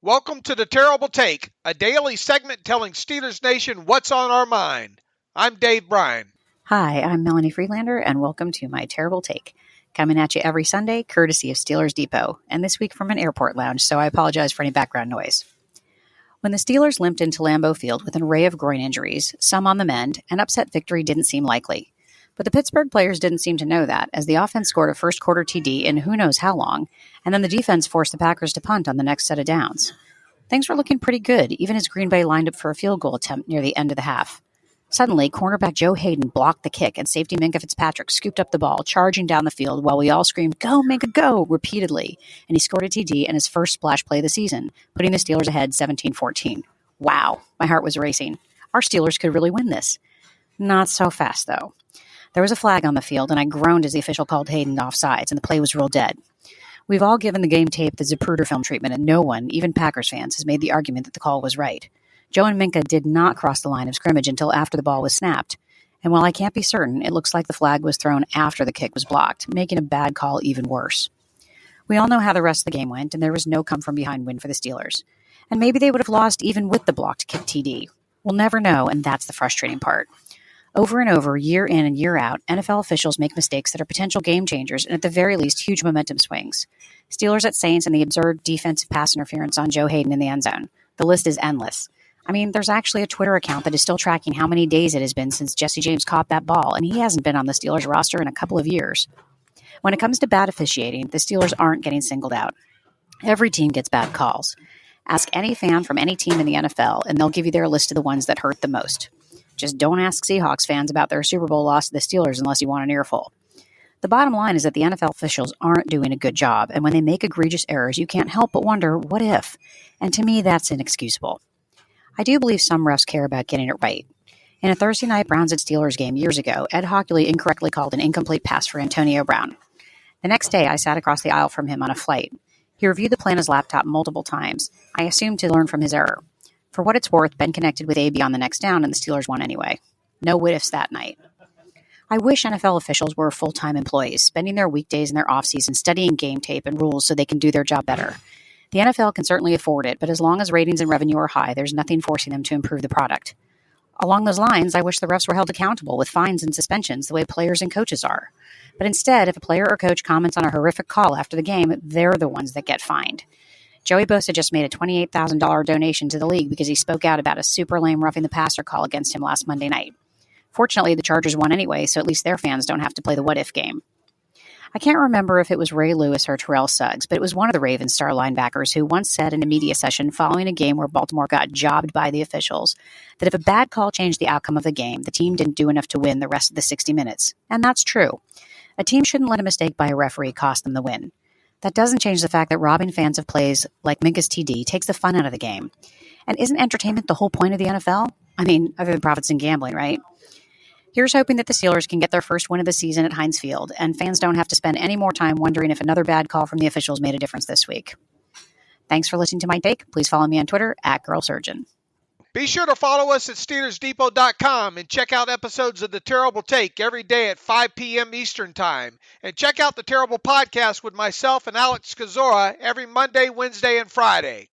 Welcome to The Terrible Take, a daily segment telling Steelers Nation what's on our mind. I'm Dave Bryan. Hi, I'm Melanie Friedlander, and welcome to my Terrible Take. Coming at you every Sunday, courtesy of Steelers Depot, and this week from an airport lounge, so I apologize for any background noise. When the Steelers limped into Lambeau Field with an array of groin injuries, some on the mend, an upset victory didn't seem likely. But the Pittsburgh players didn't seem to know that, as the offense scored a first-quarter TD in who knows how long, and then the defense forced the Packers to punt on the next set of downs. Things were looking pretty good, even as Green Bay lined up for a field goal attempt near the end of the half. Suddenly, cornerback Joe Hayden blocked the kick, and safety Minkah Fitzpatrick scooped up the ball, charging down the field while we all screamed, "Go, Minkah, go!" repeatedly, and he scored a TD and his first splash play of the season, putting the Steelers ahead 17-14. Wow, my heart was racing. Our Steelers could really win this. Not so fast, though. There was a flag on the field, and I groaned as the official called Hayden offsides, and the play was ruled dead. We've all given the game tape the Zapruder film treatment, and no one, even Packers fans, has made the argument that the call was right. Joe and Minkah did not cross the line of scrimmage until after the ball was snapped, and while I can't be certain, it looks like the flag was thrown after the kick was blocked, making a bad call even worse. We all know how the rest of the game went, and there was no come-from-behind win for the Steelers. And maybe they would have lost even with the blocked kick TD. We'll never know, and that's the frustrating part. Over and over, year in and year out, NFL officials make mistakes that are potential game changers and at the very least huge momentum swings. Steelers at Saints and the absurd defensive pass interference on Joe Hayden in the end zone. The list is endless. I mean, there's actually a Twitter account that is still tracking how many days it has been since Jesse James caught that ball, and he hasn't been on the Steelers roster in a couple of years. When it comes to bad officiating, the Steelers aren't getting singled out. Every team gets bad calls. Ask any fan from any team in the NFL, and they'll give you their list of the ones that hurt the most. Just don't ask Seahawks fans about their Super Bowl loss to the Steelers unless you want an earful. The bottom line is that the NFL officials aren't doing a good job, and when they make egregious errors, you can't help but wonder, what if? And to me, that's inexcusable. I do believe some refs care about getting it right. In a Thursday night Browns at Steelers game years ago, Ed Hockley incorrectly called an incomplete pass for Antonio Brown. The next day, I sat across the aisle from him on a flight. He reviewed the play on his laptop multiple times, I assumed to learn from his error. For what it's worth, Ben connected with AB on the next down, and the Steelers won anyway. No what-ifs that night. I wish NFL officials were full-time employees, spending their weekdays and their off-season studying game tape and rules so they can do their job better. The NFL can certainly afford it, but as long as ratings and revenue are high, there's nothing forcing them to improve the product. Along those lines, I wish the refs were held accountable with fines and suspensions the way players and coaches are. But instead, if a player or coach comments on a horrific call after the game, they're the ones that get fined. Joey Bosa just made a $28,000 donation to the league because he spoke out about a super lame roughing the passer call against him last Monday night. Fortunately, the Chargers won anyway, so at least their fans don't have to play the what-if game. I can't remember if it was Ray Lewis or Terrell Suggs, but it was one of the Ravens star linebackers who once said in a media session following a game where Baltimore got jobbed by the officials that if a bad call changed the outcome of the game, the team didn't do enough to win the rest of the 60 minutes. And that's true. A team shouldn't let a mistake by a referee cost them the win. That doesn't change the fact that robbing fans of plays like Minkah's TD takes the fun out of the game. And isn't entertainment the whole point of the NFL? I mean, other than profits and gambling, right? Here's hoping that the Steelers can get their first win of the season at Heinz Field, and fans don't have to spend any more time wondering if another bad call from the officials made a difference this week. Thanks for listening to my take. Please follow me on Twitter @GirlSurgeon. Be sure to follow us at SteelersDepot.com and check out episodes of The Terrible Take every day at 5 p.m. Eastern Time. And check out The Terrible Podcast with myself and Alex Skazora every Monday, Wednesday, and Friday.